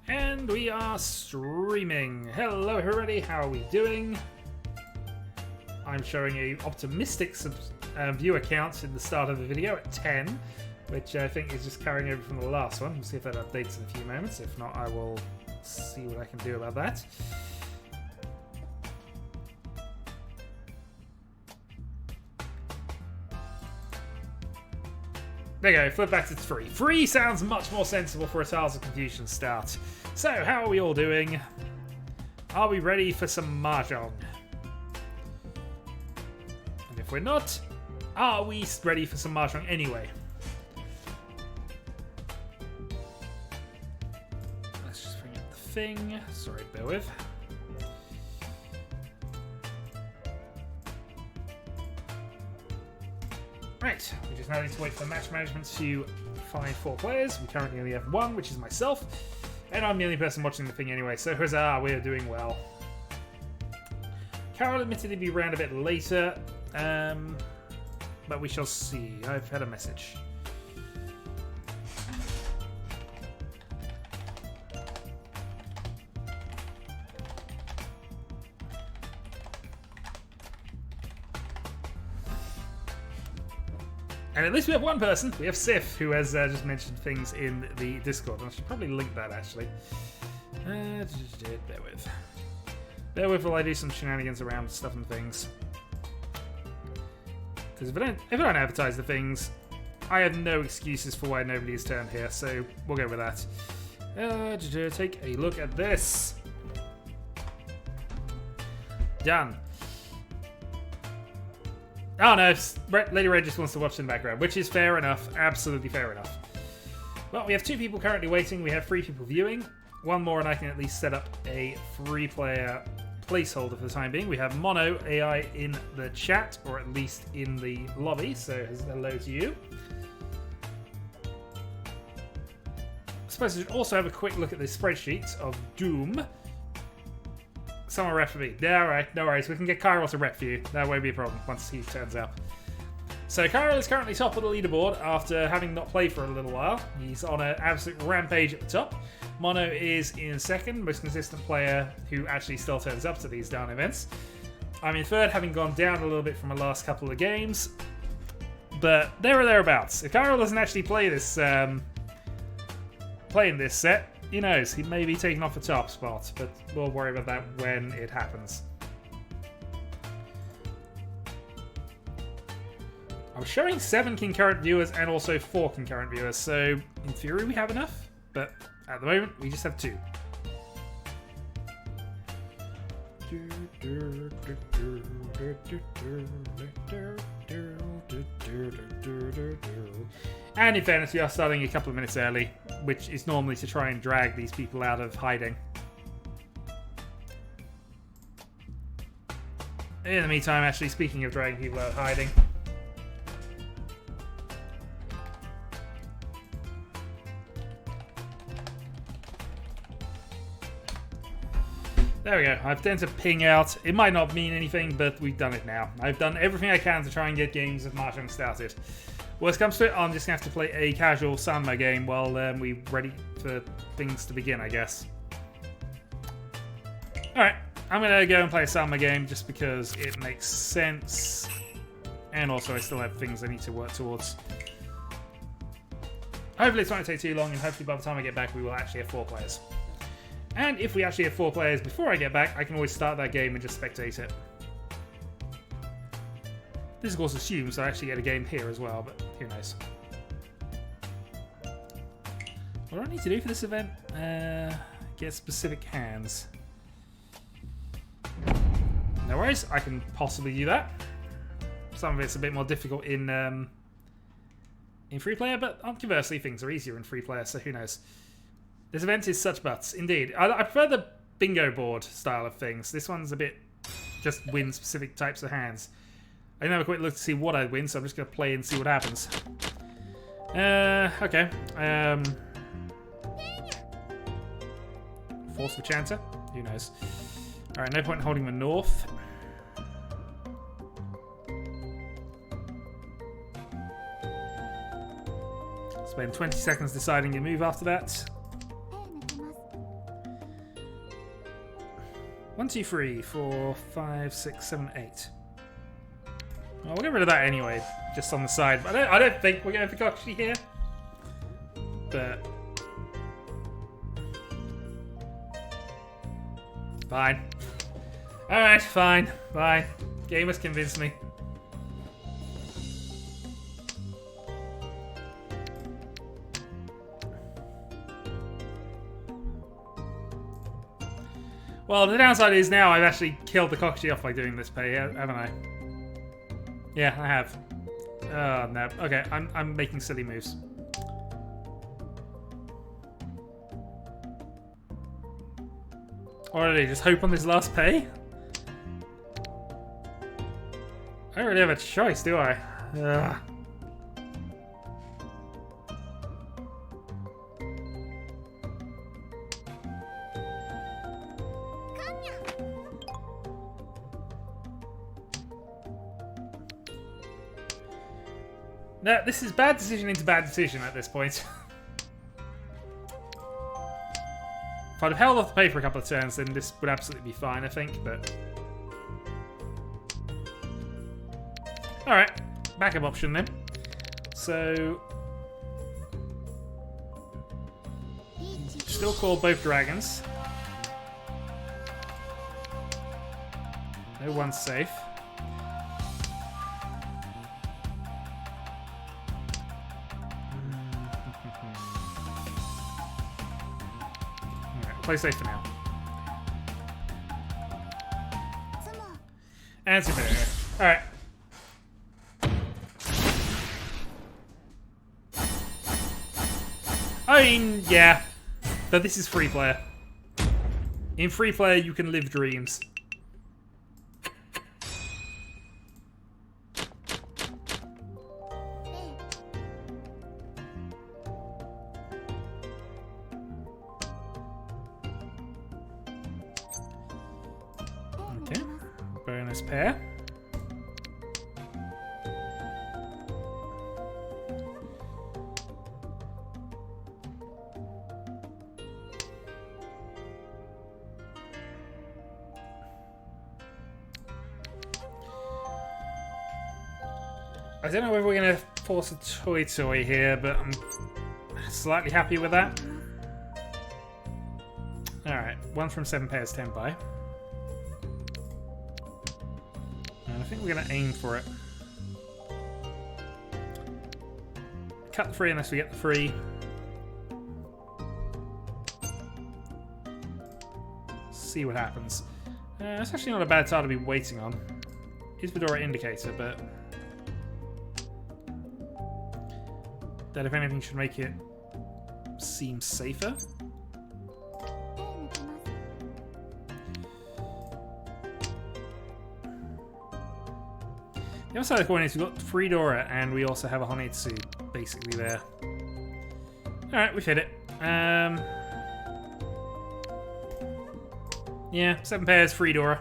And we are streaming. Hello everybody, how are we doing? I'm showing a optimistic viewer count in the start of the video at 10, which I think is just carrying over from the last one. We'll see if that updates in a few moments. If not, I will see what I can do about that. There you go, flip back to 3. 3 sounds much more sensible for a Tiles of Confusion start. So, how are we all doing? Are we ready for some Mahjong? And if we're not, are we ready for some Mahjong anyway? Let's just bring up the thing. Sorry, bear with. Right, we just now need to wait for match management to find 4 players. We currently only have 1, which is myself, and I'm the only person watching the thing anyway, so huzzah, we're doing well. Carol admitted to be around a bit later, but we shall see. I've had a message. And at least we have one person. We have Sif, who has just mentioned things in the Discord. I should probably link that, actually. Bear with. Bear with while I do some shenanigans around stuff and things. Because if I don't advertise the things, I have no excuses for why nobody has turned here. So we'll go with that. Take a look at this. Done. Oh no, Lady Red just wants to watch in the background, which is fair enough. Absolutely fair enough. Well, we have 2 people currently waiting. We have 3 people viewing. 1 more and I can at least set up a 3-player placeholder for the time being. We have Mono AI in the chat, or at least in the lobby, so hello to you. I suppose I should also have a quick look at the spreadsheet of Doom. Someone rep for me. Yeah, alright, no worries. We can get Kyril to rep for you. That won't be a problem once he turns out. So Kyril is currently top of the leaderboard after having not played for a little while. He's on an absolute rampage at the top. Mono is in second, most consistent player who actually still turns up to these down events. I'm in third, having gone down a little bit from the last couple of games. But there or thereabouts. If Kyril doesn't actually play this play in this set, who knows, he may be taken off the top spot, but we'll worry about that when it happens. I'm showing 7 concurrent viewers and also 4 concurrent viewers, so in theory we have enough, but at the moment we just have 2. And in fairness, we are starting a couple of minutes early, which is normally to try and drag these people out of hiding. In the meantime, actually, speaking of dragging people out of hiding, there we go. I've tend to ping out. It might not mean anything, but we've done it now. I've done everything I can to try and get games of Mahjong started. Worst comes to it, I'm just going to have to play a casual Sanma game while we're ready for things to begin, I guess. Alright, I'm going to go and play a Sanma game just because it makes sense. And also I still have things I need to work towards. Hopefully it's not going to take too long, and hopefully by the time I get back we will actually have 4 players. And if we actually have 4 players before I get back, I can always start that game and just spectate it. This of course assumes I actually get a game here as well, but who knows. What do I need to do for this event? Get specific hands. No worries, I can possibly do that. Some of it's a bit more difficult in free player, but conversely things are easier in free player, so who knows. This event is such butts, indeed. I prefer the bingo board style of things. This one's a bit just win specific types of hands. I didn't have a quick look to see what I'd win, so I'm just going to play and see what happens. Okay. Force the Chanter? Who knows? Alright, no point in holding the north. Spend 20 seconds deciding your move after that. 1, 2, 3, 4, 5, 6, 7, 8. Well, we'll get rid of that anyway, just on the side. But I don't think we're going for Kokushi here. But fine. Alright, fine. Game has convinced me. Well, the downside is now I've actually killed the Kokushi off by doing this pay, haven't I? Yeah, I have. Oh, no. Okay, I'm making silly moves. Or did I just hope on this last pay? I don't really have a choice, do I? Ugh. No, this is bad decision into bad decision at this point. If I'd have held off the pay for a couple of turns, then this would absolutely be fine, I think, but... Alright, backup option then. So... Still call both dragons. No one's safe. Play safe for now. And superior. Alright. I mean, yeah. But this is free player. In free player, you can live dreams. Bonus pair. I don't know whether we're going to force a toy here, but I'm slightly happy with that. Alright, 1 from 7 pairs, 10 by. I think we're going to aim for it. Cut the free unless we get the free. See what happens. It's actually not a bad tile to be waiting on. Is Fedora indicator, but that if anything should make it seem safer. The other side of the coin is we've got free Dora and we also have a Honetsu basically there. Alright, we've hit it. Yeah, 7 pairs, free Dora.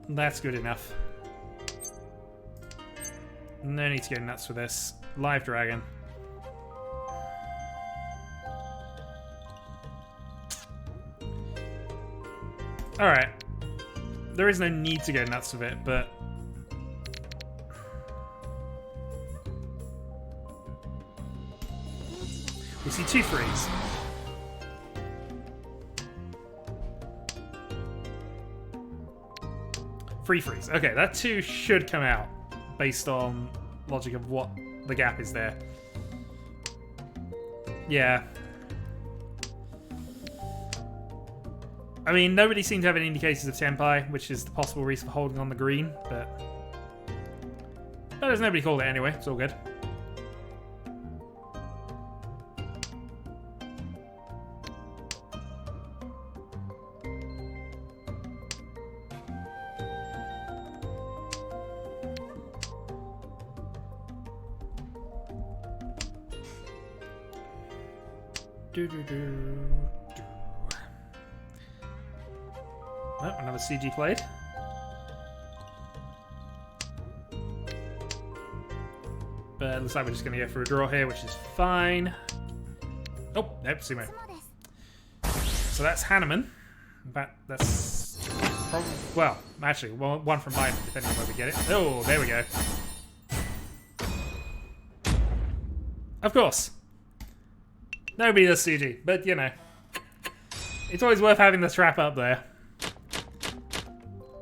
That's good enough. No need to go nuts for this. Live Dragon. Alright. There is no need to go nuts with it, but we see 2 frees. Free frees. Okay, that 2 should come out based on logic of what the gap is there. Yeah. I mean, nobody seemed to have any indicators of Tenpai, which is the possible reason for holding on the green, but there's nobody called it anyway. It's all good. Oh, another CG played. But it looks like we're just going to go for a draw here, which is fine. Oh, nope, Sumo. So that's Hanneman. In fact, that's probably, well, actually, one from mine, depending on where we get it. Oh, there we go. Of course. Nobody does CG, but you know. It's always worth having the trap up there.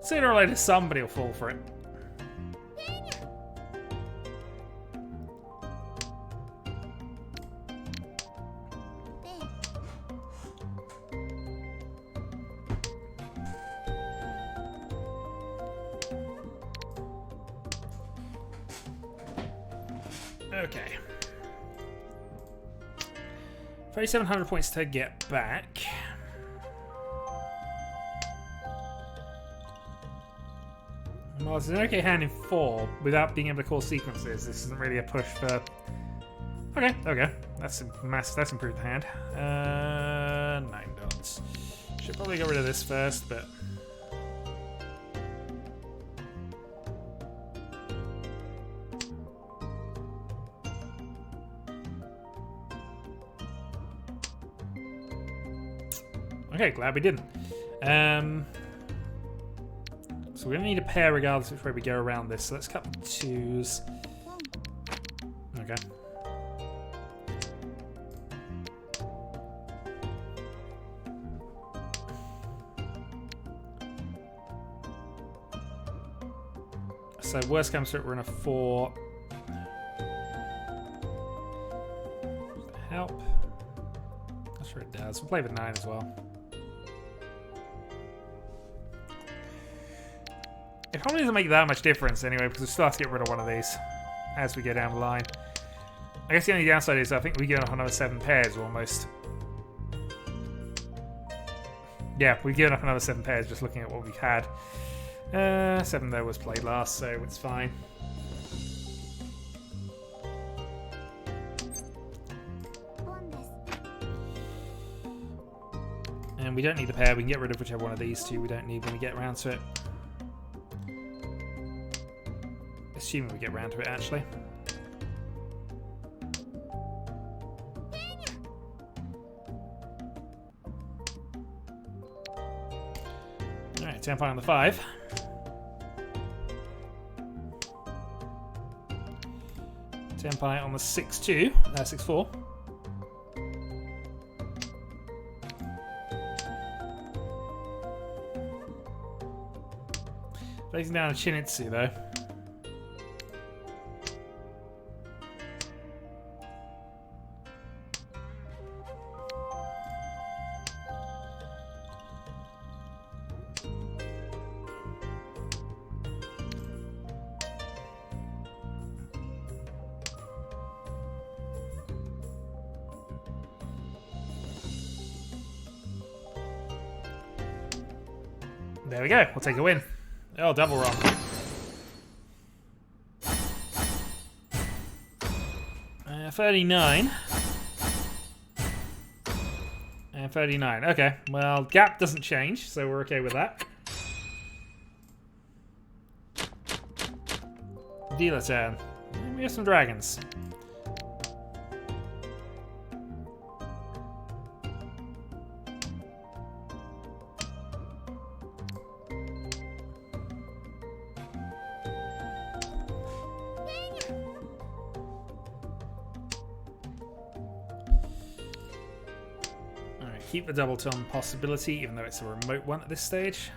Sooner or later, somebody will fall for it. Okay. 3,700 points to get back. Well, it's an okay hand in 4 without being able to call sequences. This isn't really a push for. Okay, there we go. That's that's improved the hand. 9 dots. Should probably get rid of this first, but. Okay, glad we didn't. So we're going to need a pair regardless of which way we go around this. So let's cut the 2s. Okay. So worst comes to it, we're in a 4. Help. Not sure it does. We'll play with 9 as well. It probably doesn't make that much difference anyway, because we still have to get rid of one of these as we go down the line. I guess the only downside is I think we get off another 7 pairs almost. Yeah, we've given up another 7 pairs just looking at what we've had. 7 though was played last, so it's fine. And we don't need the pair, we can get rid of whichever one of these two we don't need when we get around to it. Assuming we get around to it, actually. Alright, 10 pie on the 5. Pie on the 6-2, 6-4. Facing down a Chinitsu though. There we go, we'll take a win. Oh, double wrong. Uh, 39. And 39. Okay, well, gap doesn't change, so we're okay with that. Dealer turn. We have some dragons. Keep the double tone possibility, even though it's a remote one at this stage.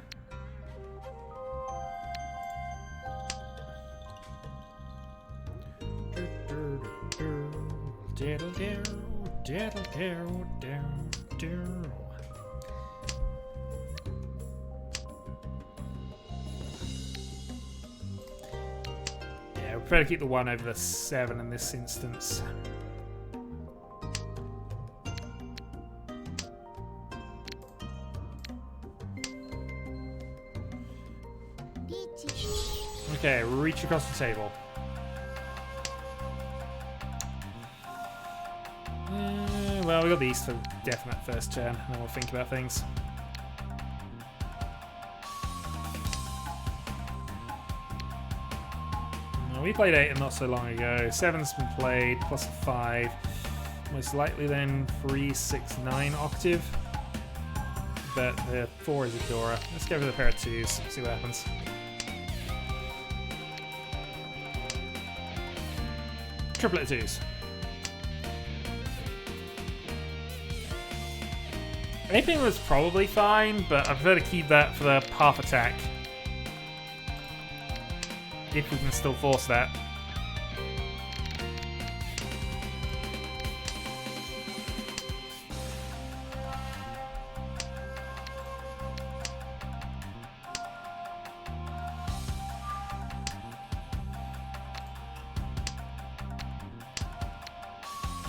Yeah, we prefer to keep the 1 over the 7 in this instance. Okay, reach across the table. Well, we got these for definite first turn, and then we'll think about things. We played 8 not so long ago. 7's been played, plus a 5. Most likely then 3, 6, 9 octave. but the 4 is a Dora. Let's go with a pair of 2s, see what happens. Triplet of 2s. Aping was probably fine, but I prefer to keep that for the half attack. If we can still force that.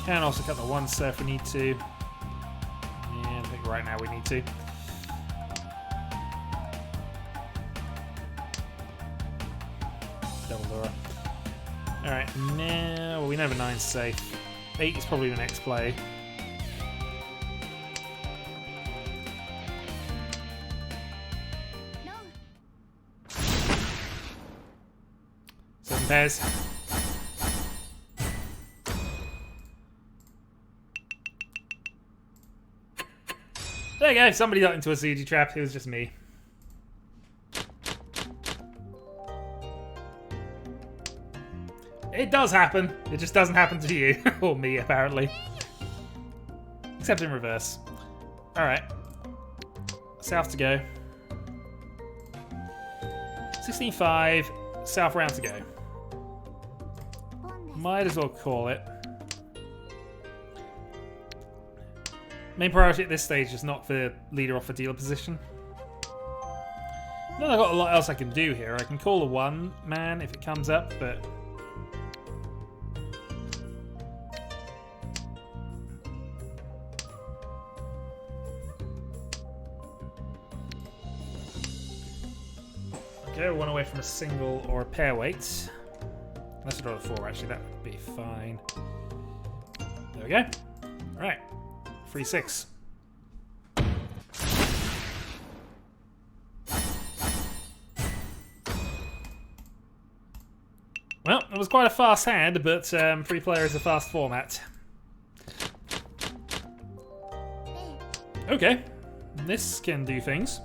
Can also cut the 1 set if we need to. Yeah, I think right now we need to. Double Dora. Alright, now we know the 9's safe. 8 is probably the next play. No. 7 pairs. There you go, somebody got into a CG trap, it was just me. It does happen, it just doesn't happen to you, or me apparently. Except in reverse. Alright. South to go. 16-5, south round to go. Might as well call it. Main priority at this stage is knock the leader off the dealer position. Then I've got a lot else I can do here. I can call a 1-man if it comes up, but... Okay, 1 away from a single or a pair weight. Let's draw a 4 actually, that would be fine. There we go. Alright. 3-6. Well, it was quite a fast hand, but 3 player is a fast format. Okay, this can do things.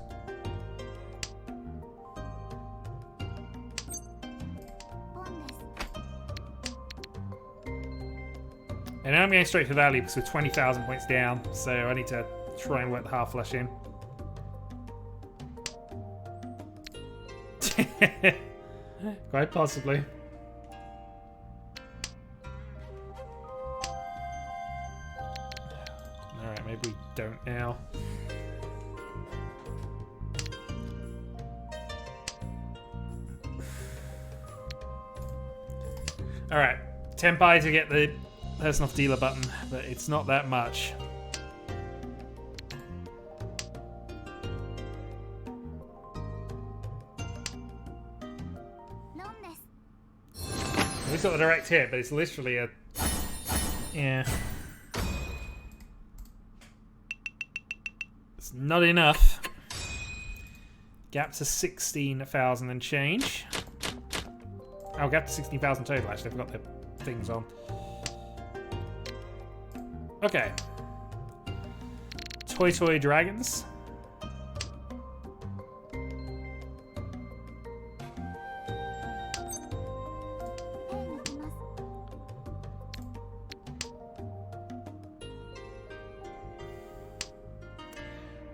And now I'm going straight to value because we're 20,000 points down, so I need to try and work the half flush in. Quite possibly. Alright, maybe we don't now. Alright, 10 pi to get the person off dealer button, but it's not that much. We've got the direct hit, but it's literally a... Yeah. It's not enough. Gap to 16,000 and change. Oh, gap to 16,000 total, actually. I've got the things on. Okay. Toy Dragons.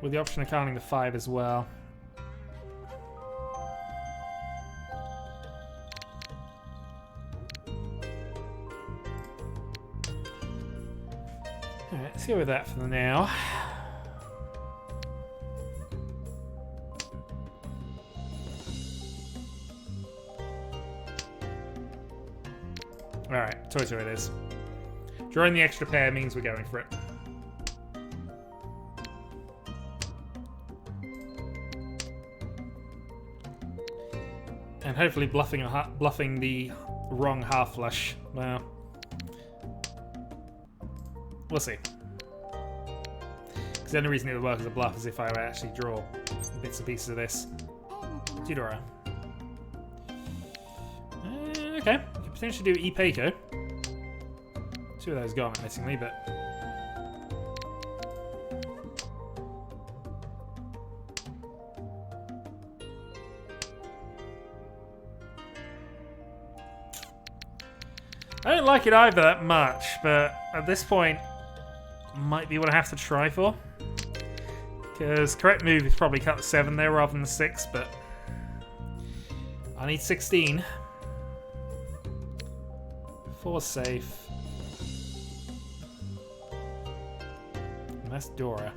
With the option of counting the 5 as well. Alright, let's go with that for now. Alright, Toy it is. Drawing the extra pair means we're going for it. And hopefully bluffing the wrong half flush. Well, we'll see. Because the only reason it would work as a bluff is if I would actually draw bits and pieces of this. Tudora. Okay, we could potentially do E-Peiko. 2 of those gone missingly, but... don't like it either that much, but at this point, might be what I have to try for. Because correct move is probably cut the 7 there rather than the 6, but I need 16. 4 safe. And that's Dora.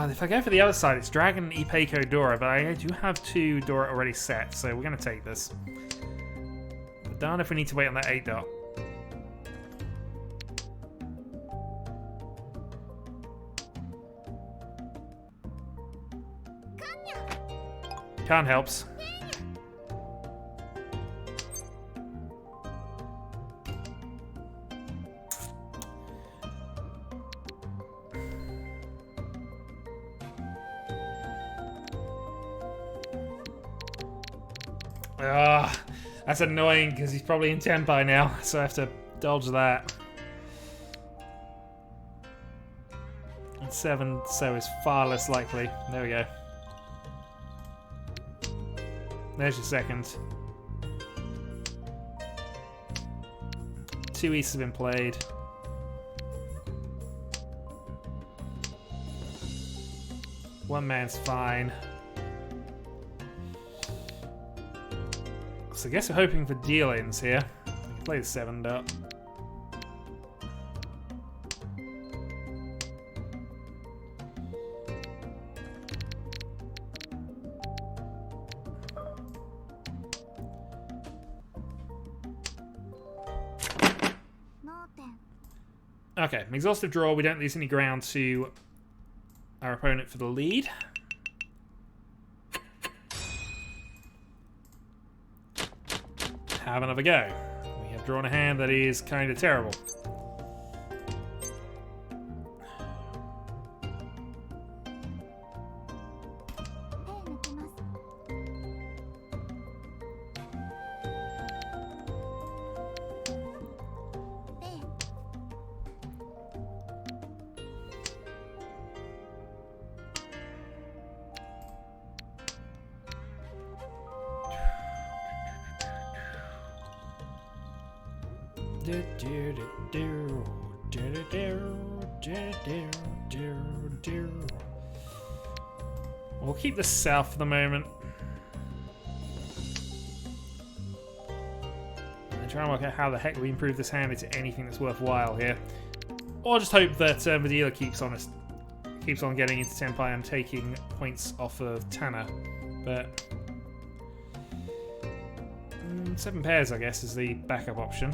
If I go for the other side, it's Dragon, Ipeco, Dora, but I do have 2 Dora already set, so we're going to take this. But darn if we need to wait on that 8 dot. Can't helps. That's annoying because he's probably in Tenpai now, so I have to dodge that. And 7, so is far less likely. There we go. There's your second. 2 Easts have been played. One man's fine. So I guess we're hoping for deal-ins here. We can play the 7 dot. Okay, exhaustive draw. We don't lose any ground to our opponent for the lead. Have another go. We have drawn a hand that is kind of terrible. We'll keep the south for the moment. And try and work out how the heck we improve this hand into anything that's worthwhile here. Or just hope that the dealer keeps on getting into Tenpai and taking points off of Tana. But 7 pairs, I guess, is the backup option.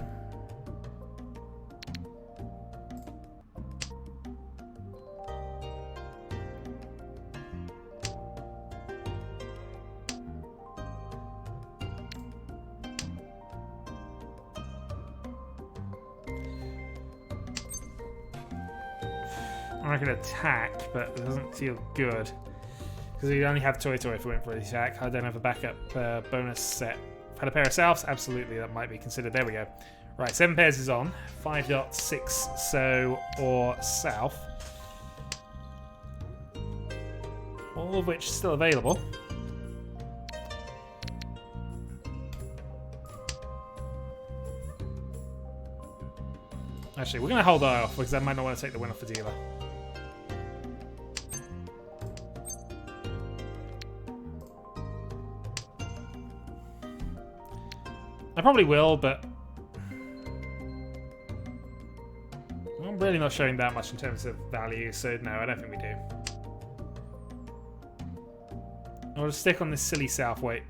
I could attack, but it doesn't feel good. Because we only have Toy if we went for the attack. I don't have a backup bonus set. If I had a pair of Souths, absolutely, that might be considered. There we go. Right, 7 pairs is on. 5.6, so, or South. All of which is still available. Actually, we're going to hold that off, because I might not want to take the win off the dealer. I probably will, but I'm really not showing that much in terms of value, so no, I don't think we do. I'll just stick on this silly South weight.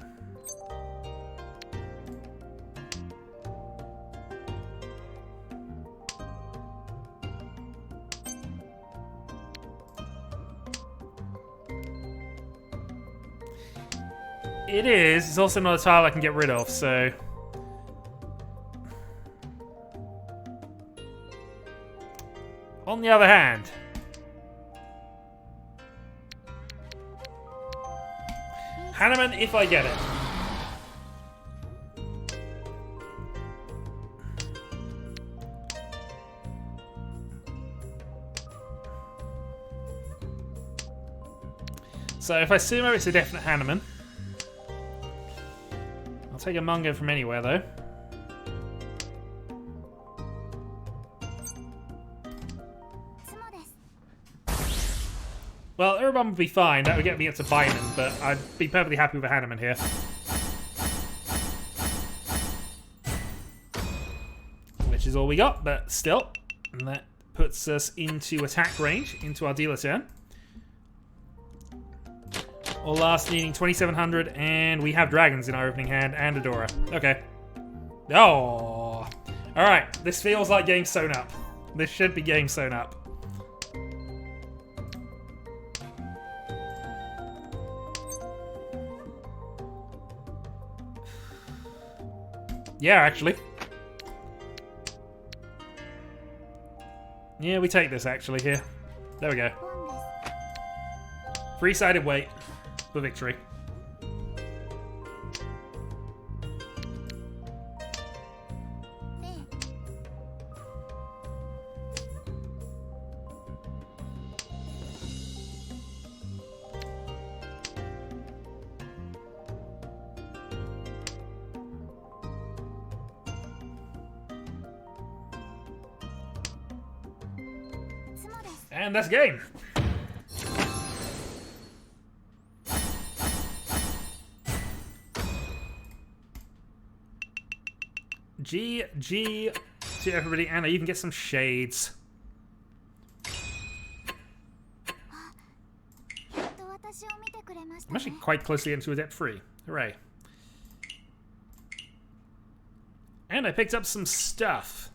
It is. It's also not a tile I can get rid of, so... On the other hand, Hanneman, if I get it. So if I sumo, it's a definite Hanneman. I'll take a Mungo from anywhere, though. Well, everyone would be fine. That would get me up to Bynum, but I'd be perfectly happy with a Hanneman here. Which is all we got, but still. And that puts us into attack range, into our dealer turn. All last needing 2,700, and we have dragons in our opening hand and a Dora. Okay. Oh! Alright, this feels like game sewn up. This should be game sewn up. Yeah, actually. Yeah, we take this actually here. There we go. Three-sided weight for victory. And that's game. GG to everybody, and I even get some shades. I'm actually quite closely into Adept 3. Hooray. And I picked up some stuff.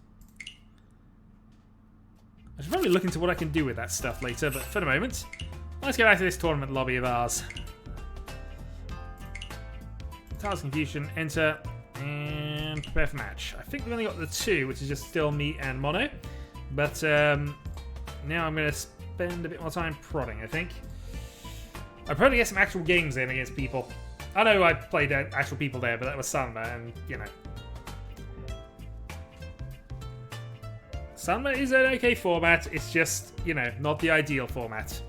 I should probably look into what I can do with that stuff later, but for the moment, let's get back to this tournament lobby of ours. Tiles Confusion, enter, and prepare for match. I think we've only got the two, which is just still me and Mono. But now I'm going to spend a bit more time prodding, I think. I'll probably get some actual games in against people. I know I played actual people there, but that was Sanma, and, you know. Sanma is an okay format, it's just, you know, not the ideal format.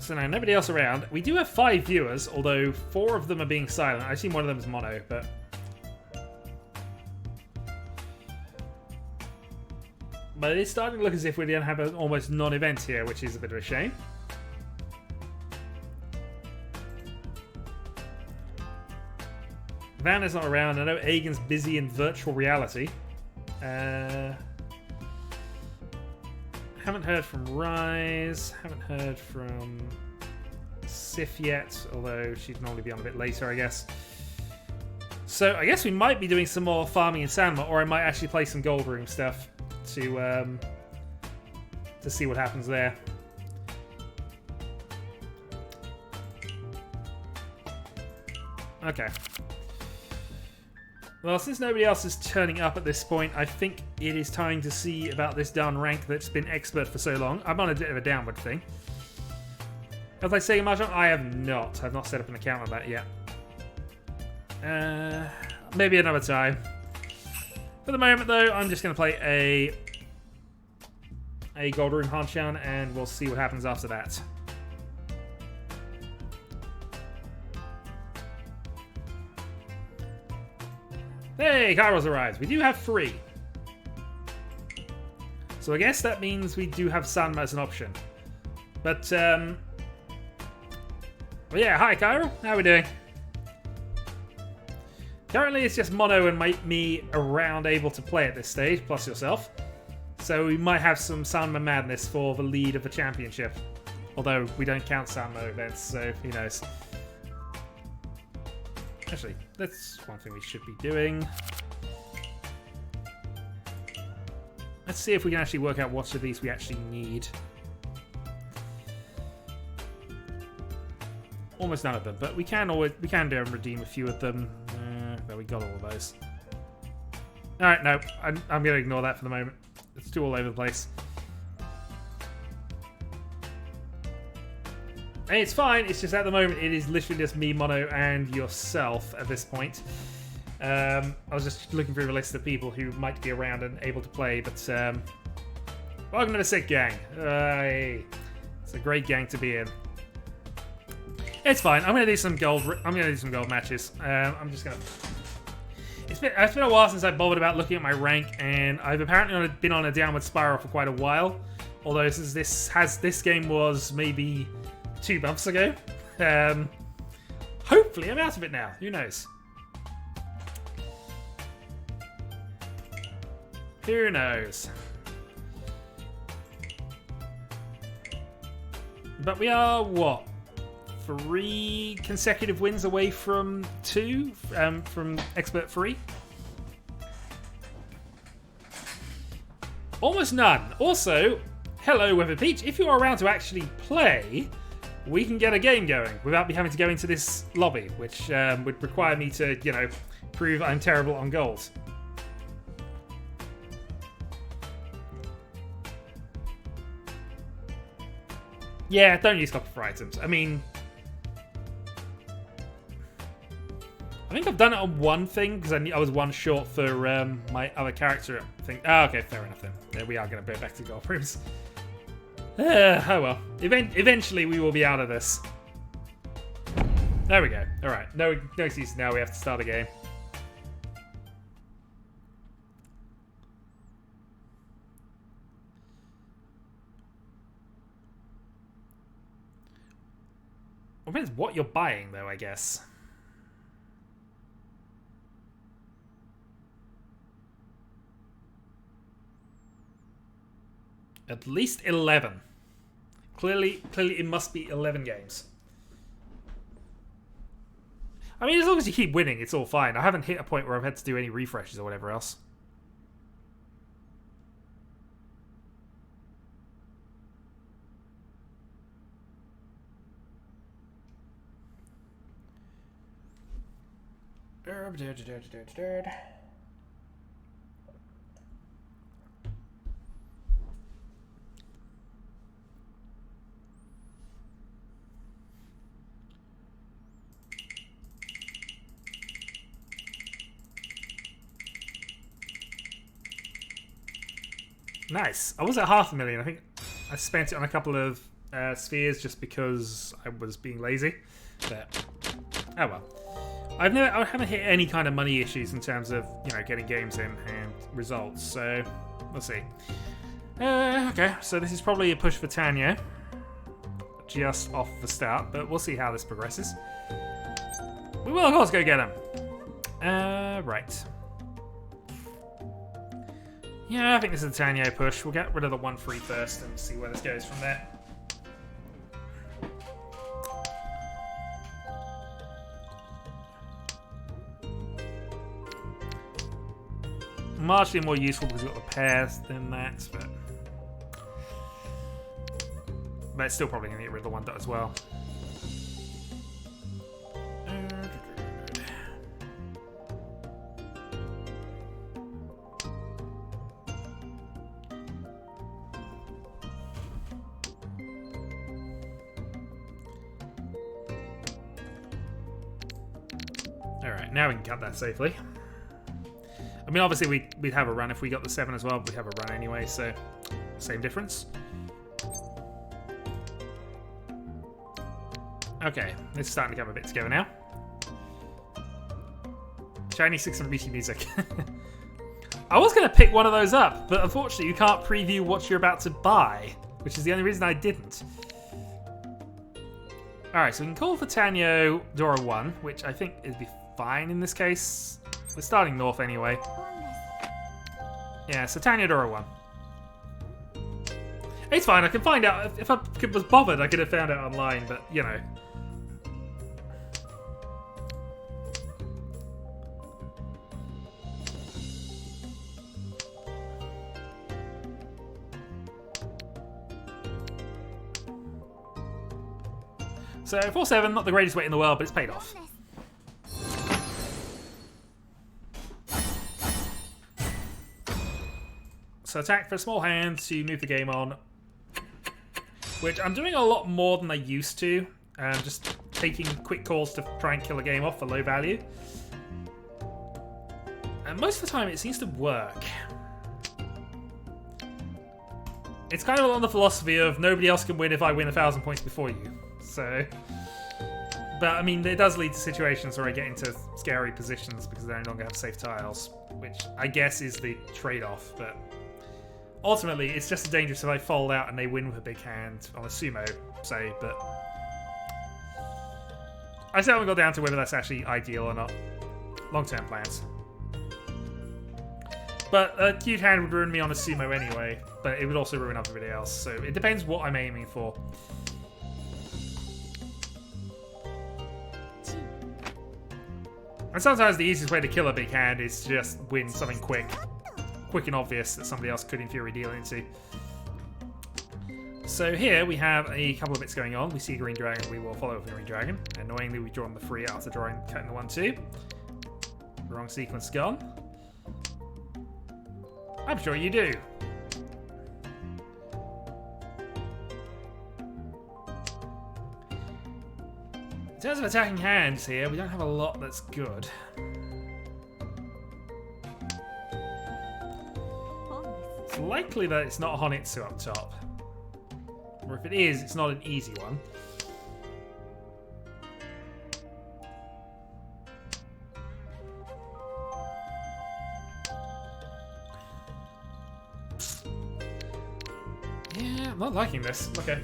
So now, nobody else around. We do have 5 viewers, although 4 of them are being silent. I assume one of them is Mono, but... But it's starting to look as if we're going to have an almost non-event here, which is a bit of a shame. Vanna's not around. I know Agen's busy in virtual reality. Haven't heard from Rise. Haven't heard from Sif yet, although she'd normally be on a bit later, I guess. So I guess we might be doing some more farming in Sanma, or I might actually play some Gold Room stuff to see what happens there. Okay. Well, since nobody else is turning up at this point, I think it is time to see about this down rank that's been expert for so long. I'm on a bit of a downward thing. Have I played Mahjong? I have not. I've not set up an account on that yet. Maybe another time. For the moment, though, I'm just going to play a Gold Room Hanshan, and we'll see what happens after that. Hey, Kairos arrives. We do have 3. So I guess that means we do have Sanma as an option. But, well, yeah, hi, Cairo. How are we doing? Currently, it's just Mono and me around able to play at this stage, plus yourself. So we might have some Sanma madness for the lead of the championship. Although we don't count Sanma events, so who knows. Actually, that's one thing we should be doing. Let's see if we can actually work out what of these we actually need. Almost none of them, but we can do and redeem a few of them. But we got all of those. Alright, no, I'm going to ignore that for the moment. It's too all over the place. And it's fine, it's just at the moment it is literally just me, Mono, and yourself at this point. I was just looking through a list of people who might be around and able to play, but welcome to the sick gang. It's a great gang to be in. It's fine. I'm gonna do some gold. I'm gonna do some gold matches. I'm just gonna. It's been a while since I bothered about looking at my rank, and I've apparently been on a downward spiral for quite a while. Although this game was maybe 2 months ago. Hopefully I'm out of it now. Who knows? Who knows? But we are, what? 3 consecutive wins away from 2? From Expert 3? Almost none. Also, hello, Weather Peach. If you're around to actually play, we can get a game going without me having to go into this lobby, which would require me to, you know, prove I'm terrible on goals. Yeah, don't use copper for items. I mean, I think I've done it on one thing because I was 1 short for my other character thing. Oh, okay, fair enough then. Yeah, we are going to go back to gold rooms. Oh well. Eventually we will be out of this. There we go. Alright, no excuses now. We have to start a game. Well, depends what you're buying, though, I guess. At least 11. Clearly it must be 11 games. I mean, as long as you keep winning, it's all fine. I haven't hit a point where I've had to do any refreshes or whatever else. Nice. I was at 500,000. I think I spent it on a couple of spheres just because I was being lazy. But oh well. I haven't hit any kind of money issues in terms of, you know, getting games in and results. So we'll see. Okay, so this is probably a push for Tanya, just off the start, but we'll see how this progresses. We will, of course, go get him. Right. Yeah, I think this is a Tanya push. We'll get rid of the 1-3 first and see where this goes from there. Marginally more useful because we've got the pairs than that, but it's still probably going to get rid of the 1 dot as well. Alright, now we can cut that safely. I mean, obviously we'd have a run if we got the 7 as well, but we'd have a run anyway, so same difference. Okay, this is starting to come a bit together now. Shiny 6 and Riichi music. I was going to pick one of those up, but unfortunately you can't preview what you're about to buy, which is the only reason I didn't. Alright, so we can call for Tanyo Dora 1, which I think would be fine in this case. We're starting north anyway. Yeah, so Tanya Dora 1. It's fine, I can find out. If I was bothered, I could have found out online, but, you know. So, 4-7, not the greatest weight in the world, but it's paid off. So attack for a small hand to move the game on, which I'm doing a lot more than I used to. Just taking quick calls to try and kill a game off for low value. And most of the time it seems to work. It's kind of on the philosophy of nobody else can win if I win 1,000 points before you. So But, I mean, it does lead to situations where I get into scary positions because I no longer have safe tiles, which I guess is the trade-off, but ultimately, it's just dangerous if I fold out and they win with a big hand on a sumo, say, but I still haven't got down to whether that's actually ideal or not. Long-term plans. But a huge hand would ruin me on a sumo anyway, but it would also ruin everybody else, so it depends what I'm aiming for. And sometimes the easiest way to kill a big hand is to just win something quick and obvious that somebody else could in theory deal into. So here we have a couple of bits going on. We see a green dragon, we will follow with a green dragon. Annoyingly, we've drawn the 3 after cutting the 1-2. Wrong sequence gone. I'm sure you do. In terms of attacking hands here, we don't have a lot that's good. It's likely that it's not Honitsu up top. Or if it is, it's not an easy one. Yeah, I'm not liking this. Okay.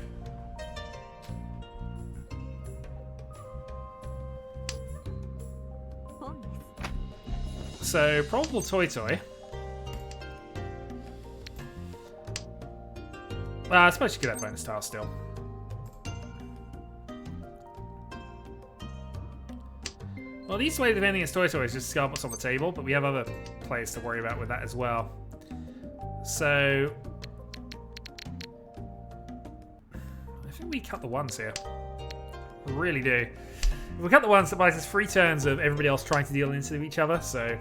So, probable Toy. I suppose you could have bonus tile still. Well, the easiest way of defending against Toy is just scar what's on the table, but we have other players to worry about with that as well. So, I think we cut the ones here. We really do. If we cut the ones, that buys us 3 turns of everybody else trying to deal into each other, so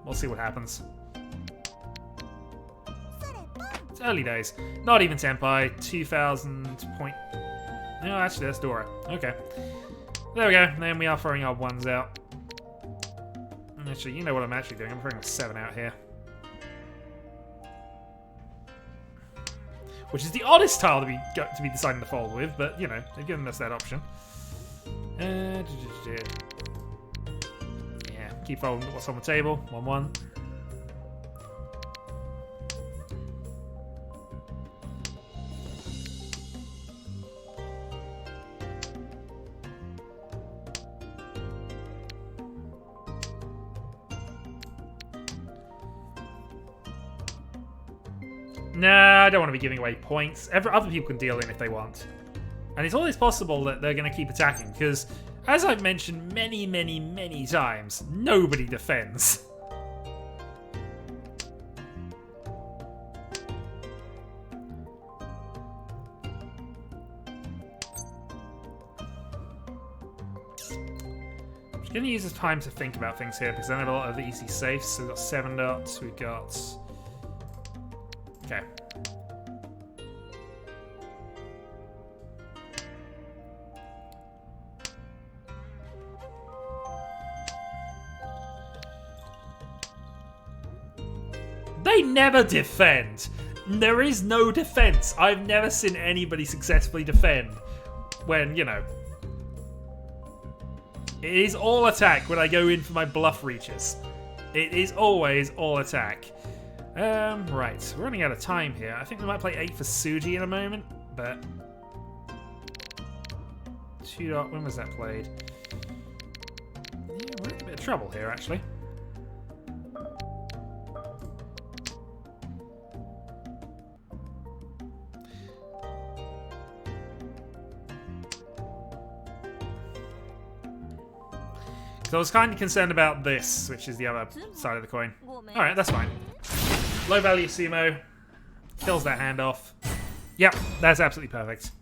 we'll see what happens. It's early days. Not even Senpai. 2,000 point... No, actually, that's Dora. Okay. There we go. Then we are throwing our 1s out. Actually, you know what I'm actually doing. I'm throwing a 7 out here. Which is the oddest tile to be deciding to fold with, but, you know, they've given us that option. Yeah, keep folding what's on the table. 1-1. Nah, I don't want to be giving away points. Other people can deal in if they want. And it's always possible that they're going to keep attacking, because, as I've mentioned many times, nobody defends. I'm just going to use this time to think about things here, because I have a lot of easy safes. So we've got 7 dots, we've got... Okay. They never defend. There is no defense. I've never seen anybody successfully defend when, you know, it is all attack when I go in for my bluff reaches. It is always all attack. Right, we're running out of time here. I think we might play 8 for Suji in a moment, but 2 dot. When was that played? Yeah, we're in a bit of trouble here, actually. So I was kind of concerned about this, which is the other side of the coin. Alright, that's fine. Low value sumo. Kills that hand off. Yep, that's absolutely perfect.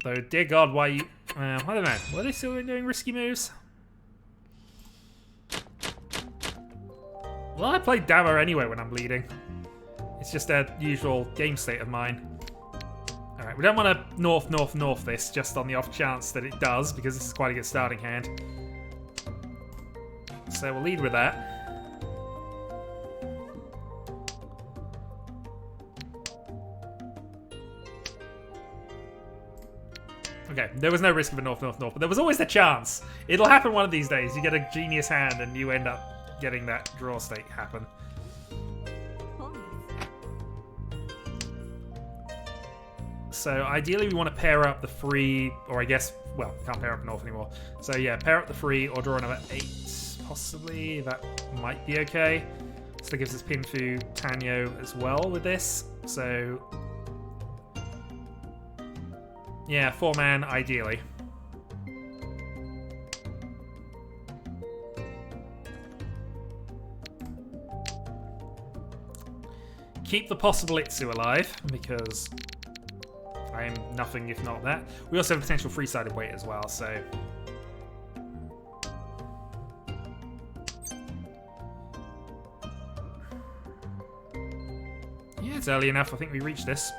Though, dear God, why you... I don't know. Were they still doing risky moves? Well, I play Damo anyway when I'm leading. It's just a usual game state of mine. Alright, we don't want to north this, just on the off chance that it does, because this is quite a good starting hand. So we'll lead with that. Okay, there was no risk of a north, north, north, but there was always the chance. It'll happen one of these days. You get a genius hand and you end up getting that draw state happen. So ideally we want to pair up the free, or I guess, well, can't pair up north anymore. So yeah, pair up the free or draw another 8, possibly. That might be okay. So that gives us Pinfu, Tanyo as well with this. So yeah, 4-man ideally. Keep the possible Itsu alive, because I am nothing if not that. We also have potential free-sided weight as well, so... yeah, it's early enough. I think we reached this.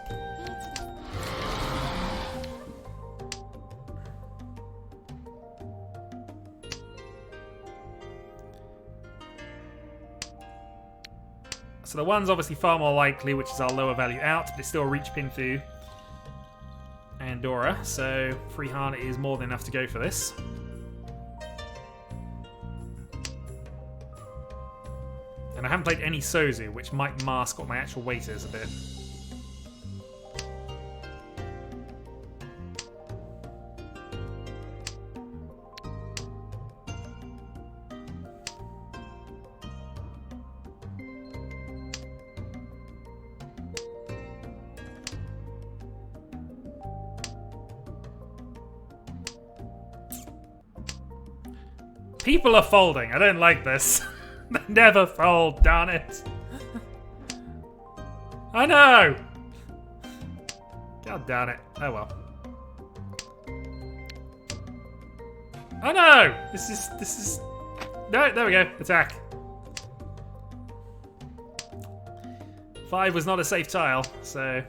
So the one's obviously far more likely, which is our lower value out, but it's still Reach, Pinfu, and Dora. So free Hana is more than enough to go for this. And I haven't played any Sozu, which might mask what my actual weight is a bit. People are folding. I don't like this. They never fold, darn it. I know. God damn it. Oh well. Oh no! This is... No, there we go. Attack. 5 was not a safe tile, so...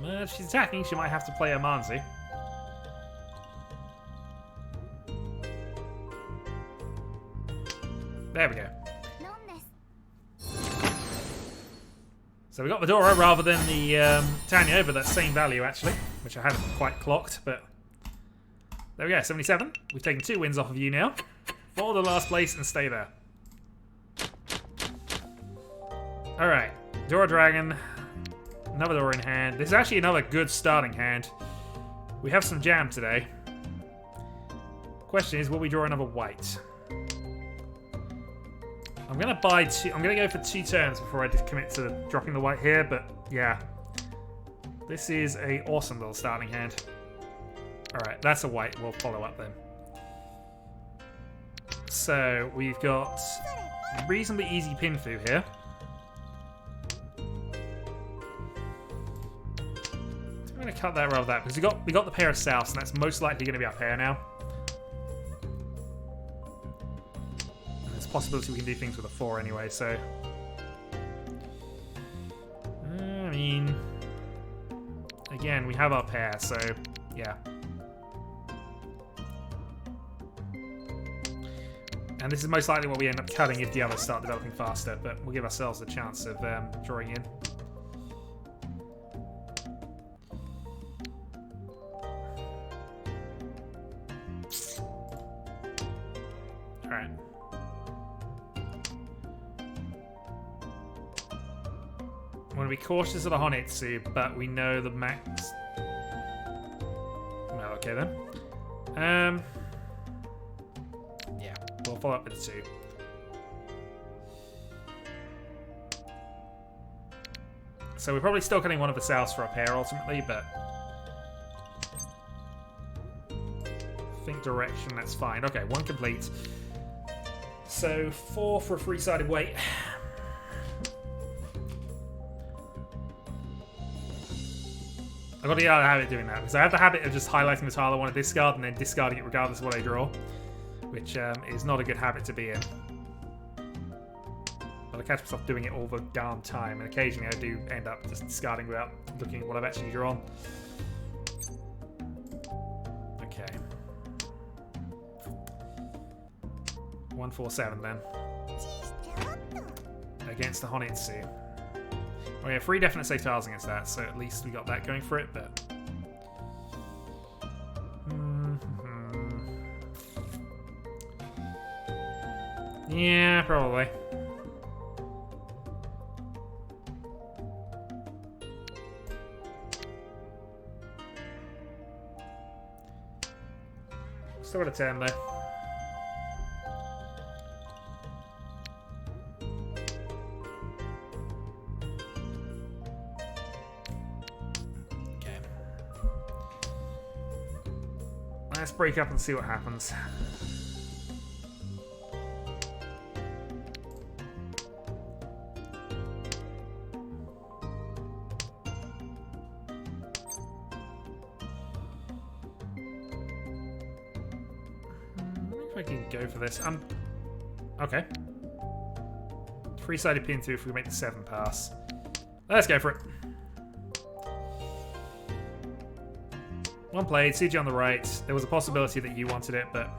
well, if she's attacking, she might have to play a Manzu. There we go. So we got the Dora rather than the Tanyo, but that same value actually, which I hadn't quite clocked, but there we go, 77. We've taken 2 wins off of you now. For the last place and stay there. Alright, Dora Dragon. Another Dora in hand. This is actually another good starting hand. We have some jam today. Question is, will we draw another white? I'm gonna buy 2. I'm gonna go for 2 turns before I commit to dropping the white here, but yeah. This is a awesome little starting hand. Alright, that's a white. We'll follow up then. So, we've got reasonably easy Pinfu here. I'm gonna cut that rather than that, because we got the pair of Souths, and that's most likely gonna be our pair now. Possibility we can do things with a 4 anyway, so I mean, again, we have our pair, so yeah. And this is most likely what we end up cutting if the others start developing faster, but we'll give ourselves a chance of drawing in. Alright. I want to be cautious of the Honitsu, but we know the max... well, okay then. Yeah, we'll follow up with 2. So we're probably still cutting one of the Souths for a pair ultimately, but... think direction, that's fine. Okay, 1 complete. So 4 for a free-sided weight. I've got to get out of the habit of doing that, because I have the habit of just highlighting the tile I want to discard and then discarding it regardless of what I draw, which is not a good habit to be in. But I catch myself doing it all the darn time, and occasionally I do end up just discarding without looking at what I've actually drawn. Okay. 147 then. Against the Honitsu. Oh yeah, 3 definite safe tiles against that, so at least we got that going for it, but... Yeah, probably. Still got a 10 though. Okay. Let's break up and see what happens. I can go for this. Okay. 3-sided pin through if we make the 7 pass. Let's go for it. One played, CG on the right. There was a possibility that you wanted it, but...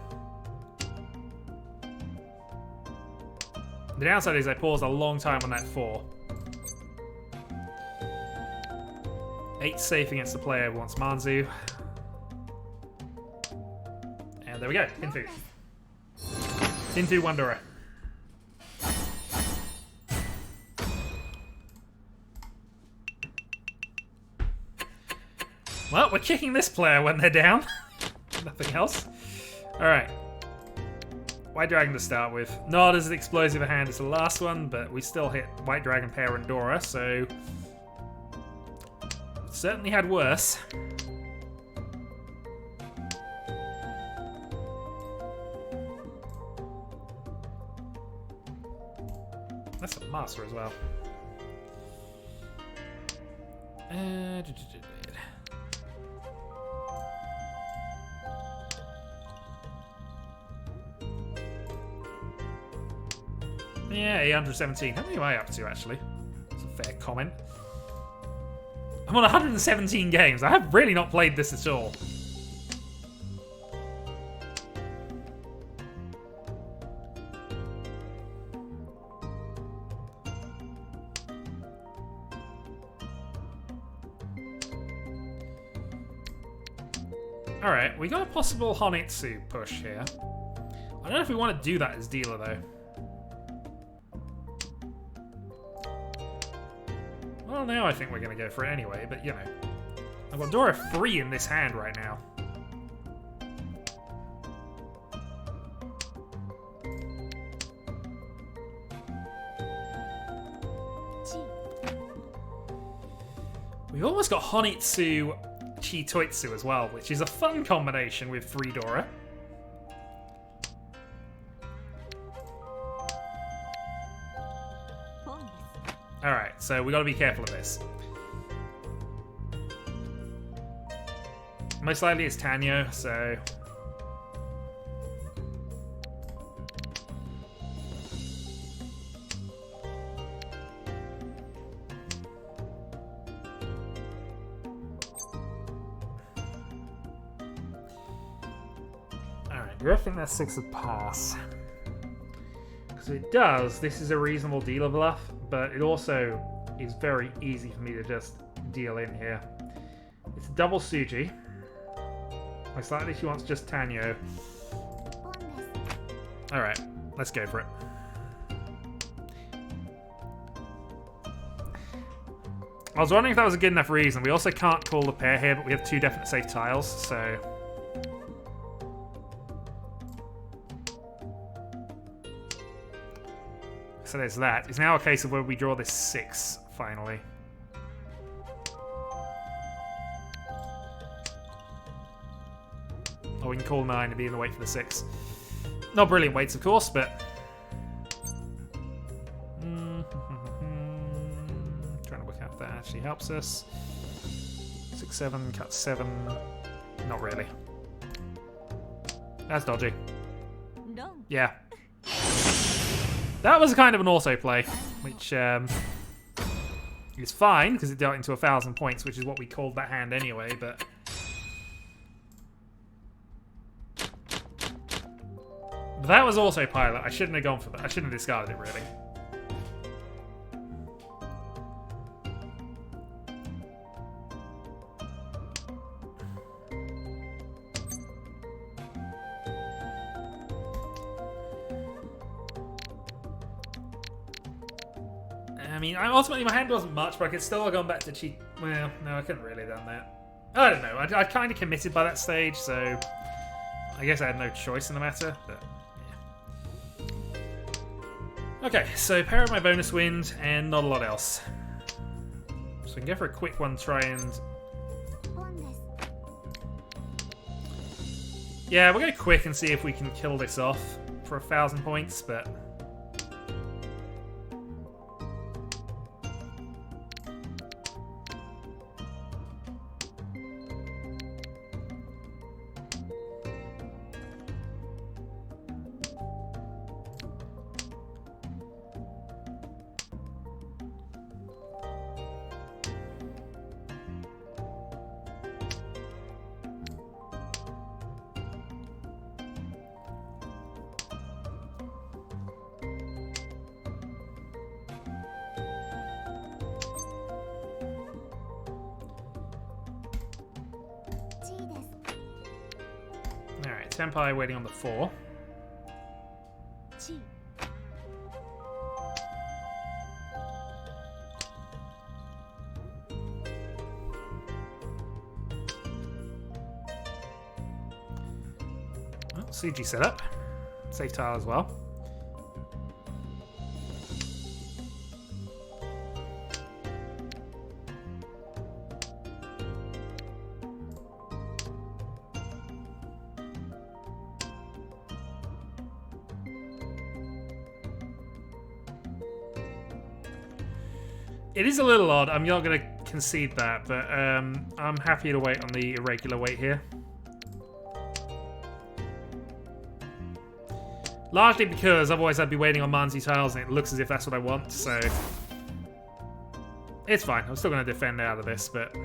The downside is I paused a long time on that 4. 8 safe against the player who wants Manzu. And there we go, pin through. Into Wandera. Well, we're kicking this player when they're down. Nothing else. Alright. White Dragon to start with. Not as explosive a hand as the last one, but we still hit White Dragon, Pair, and Dora, so... Certainly had worse. That's a master as well. Yeah, 817. How many am I up to, actually? That's a fair comment. I'm on 117 games. I have really not played this at all. Alright, we got a possible Honitsu push here. I don't know if we want to do that as dealer, though. Well, now I think we're going to go for it anyway, but you know. I've got Dora 3 in this hand right now. We've almost got Honitsu Chitoitsu as well, which is a fun combination with 3 Dora. Alright, so we gotta be careful of this. Most likely it's Tanyo, so... Alright, do I think that's 6 of pass? Because if it does, this is a reasonable dealer bluff, but it also is very easy for me to just deal in here. It's double Suji. Most likely she wants just Tanyo. Alright, let's go for it. I was wondering if that was a good enough reason. We also can't call the pair here, but we have 2 definite safe tiles, so... So there's that. It's now a case of where we draw this 6, finally. Or we can call 9 and be in the wait for the 6. Not brilliant waits, of course, but... Trying to work out if that actually helps us. 6, 7, cut 7. Not really. That's dodgy. No. Yeah. That was kind of an autoplay, which is fine, because it dealt into 1,000 points, which is what we called that hand anyway, but... That was autopilot. I shouldn't have gone for that. I shouldn't have discarded it, really. mean, ultimately my hand wasn't much, but I could still have gone back to cheat. Well, no, I couldn't really have done that. I don't know. I kind of committed by that stage, so I guess I had no choice in the matter. But yeah. Okay, so pair up my bonus wind and not a lot else. So I can go for a quick one, try and... Yeah, we'll go quick and see if we can kill this off for 1,000 points, but... Alright, Senpai waiting on the 4. Well, CG setup. Safe tile as well. It is a little odd. I'm not going to concede that, but I'm happy to wait on the irregular wait here. Largely because otherwise I'd be waiting on Manzi tiles and it looks as if that's what I want, so... It's fine. I'm still going to defend out of this, but...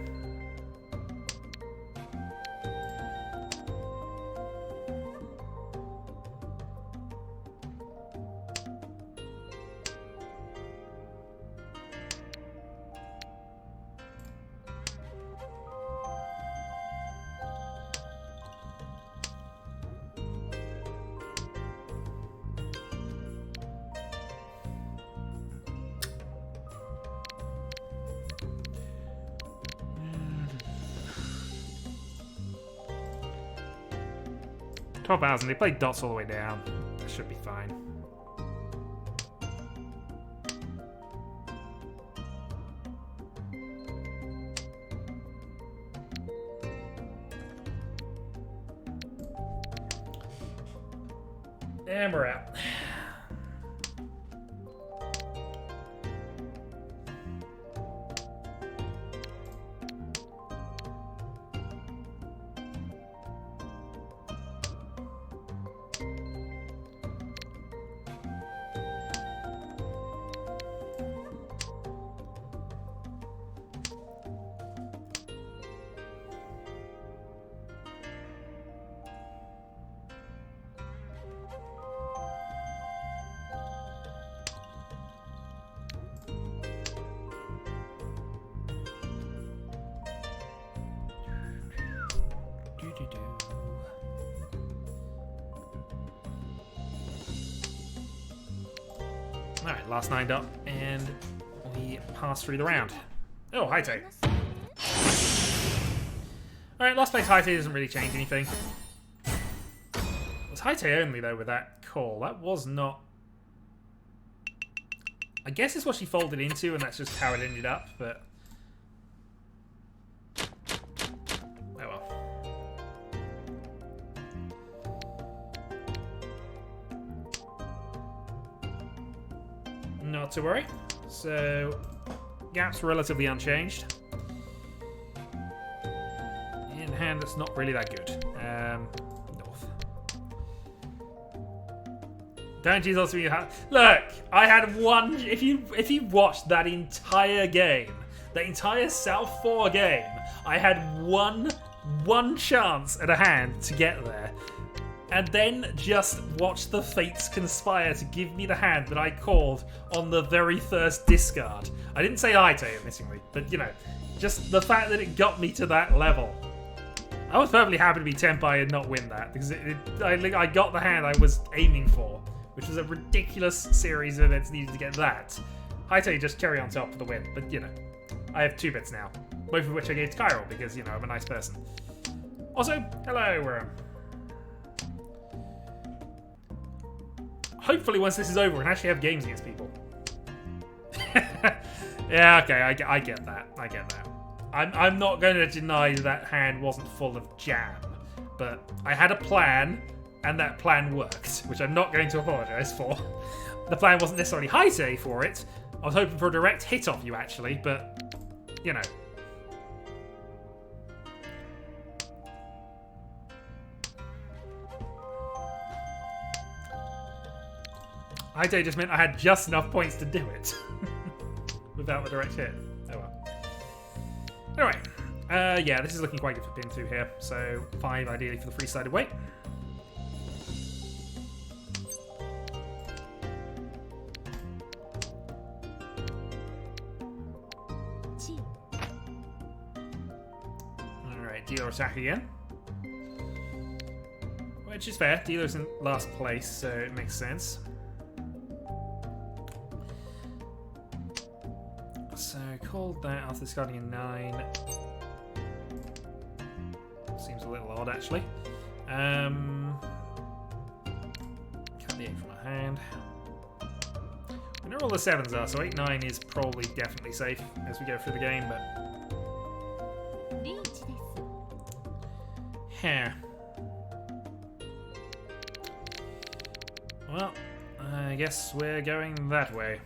$12,000. They played dots all the way down. That should be fine. And we're out. Alright, last 9 up, and we pass through the round. Oh, Haite. Alright, last place Haite doesn't really change anything. It was Haite only, though, with that call. That was not... I guess it's what she folded into, and that's just how it ended up, but... Oh well. Not to worry. So, gap's relatively unchanged. In hand, that's not really that good. North. Don't use also you have. Look, I had one. If you watched that entire game, the entire South 4 game, I had one chance at a hand to get there. And then just watch the fates conspire to give me the hand that I called on the very first discard. I didn't say Haite, admittingly, but you know, just the fact that it got me to that level. I was perfectly happy to be Tenpai and not win that, because I got the hand I was aiming for, which was a ridiculous series of events needed to get that. Haite just carry on top for the win, but you know, I have 2 bits now, both of which I gave to Kyril because, you know, I'm a nice person. Also, hello, Worm. Hopefully once this is over, we can actually have games against people. Yeah, okay, I get that. I get that. I'm not going to deny that hand wasn't full of jam, but I had a plan, and that plan worked, which I'm not going to apologise for. The plan wasn't necessarily Haite for it. I was hoping for a direct hit off you, actually, but, you know. Haite just meant I had just enough points to do it. Without the direct hit. Oh well. Anyway, yeah, this is looking quite good for pin 2 here. So 5 ideally for the free-sided weight. Alright, dealer attack again. Which is fair. Dealer's in last place, so it makes sense. So, called that after discarding a 9. Seems a little odd, actually. Cut the 8 from my hand. I know all the 7s are, so 8, 9 is probably definitely safe as we go through the game, but... Yeah. Well, I guess we're going that way.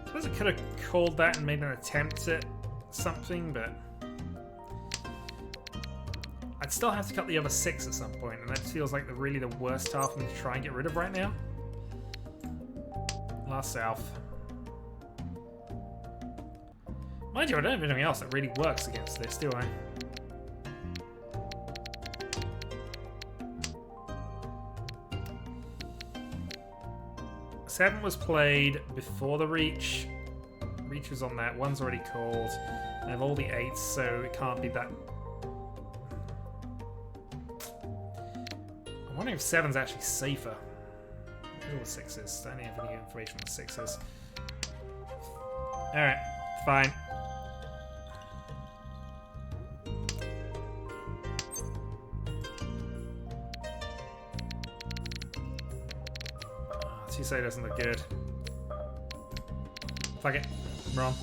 I suppose I could have called that and made an attempt at something, but I'd still have to cut the other 6 at some point, and that feels like really the worst half for me to try and get rid of right now. Last South. Mind you, I don't have anything else that really works against this, do I? Seven was played before the Riichi. Riichi was on that. 1's already called. I have all the 8s, so it can't be that. I'm wondering if 7's actually safer. All the 6s. I don't have any information on the 6s. Alright, fine. Say doesn't look good. Fuck it. I'm wrong.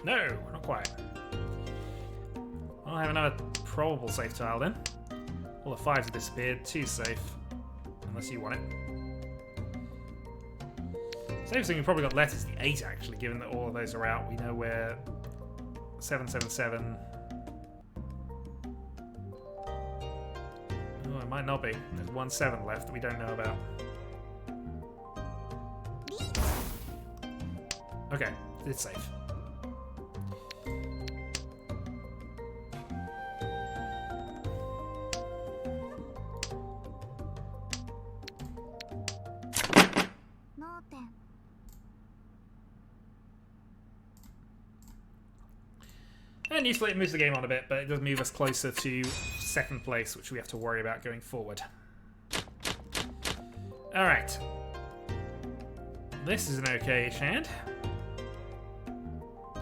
No, not quite. I'll have another probable safe tile then. All the 5s have disappeared. 2's safe. Unless you want it. Safest thing we've probably got left is the 8 actually, given that all of those are out. We know where 777. Oh, it might not be. There's 1 7 left that we don't know about. Okay, it's safe. And usually it moves the game on a bit, but it does move us closer to 2nd place, which we have to worry about going forward. Alright. This is an okay-ish hand.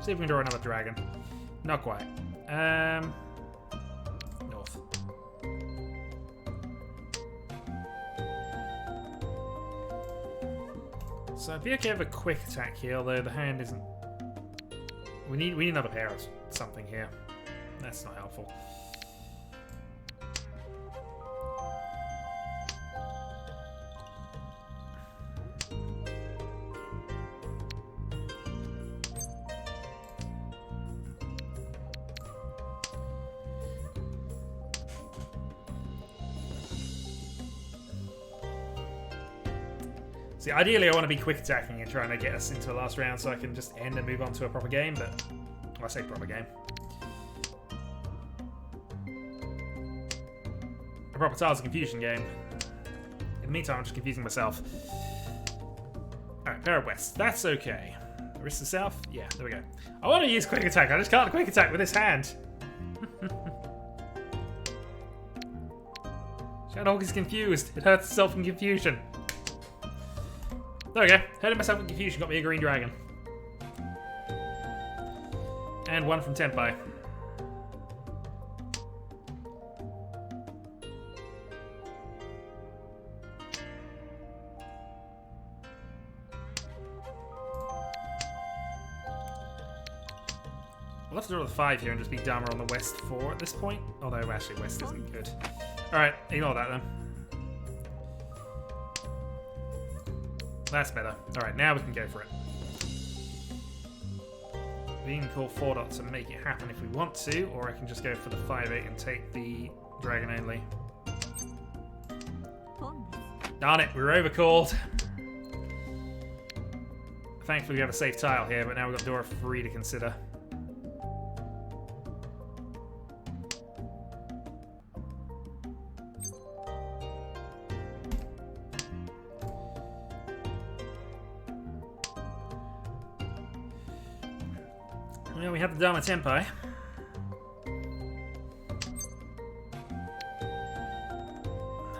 See if we can draw another dragon. Not quite. North. So I'd be okay with a quick attack here, although the hand isn't... We need another pair of something here. That's not helpful. See, ideally I want to be quick attacking and trying to get us into the last round so I can just end and move on to a proper game, but... Well, I say proper game. a proper Tiles of Confusion game. In the meantime, I'm just confusing myself. Alright, pair of West. That's okay. The rest of the South? Yeah, there we go. I want to use Quick Attack. I just can't Quick Attack with this hand. Shadowhawk is confused. It hurts itself in confusion. There we go. Hurting myself in confusion got me a green dragon. And one from Tenpai. We'll have to draw the 5 here and just be Dharma on the West 4 at this point. Although, actually, West isn't good. Alright, ignore that then. That's better. Alright, now we can go for it. We can call 4 dots and make it happen if we want to, or I can just go for the 5-8 and take the dragon only. Darn it, we were overcalled. Thankfully we have a safe tile here, but now we've got Dora 3 to consider. Well, we have the Dharma Tenpai.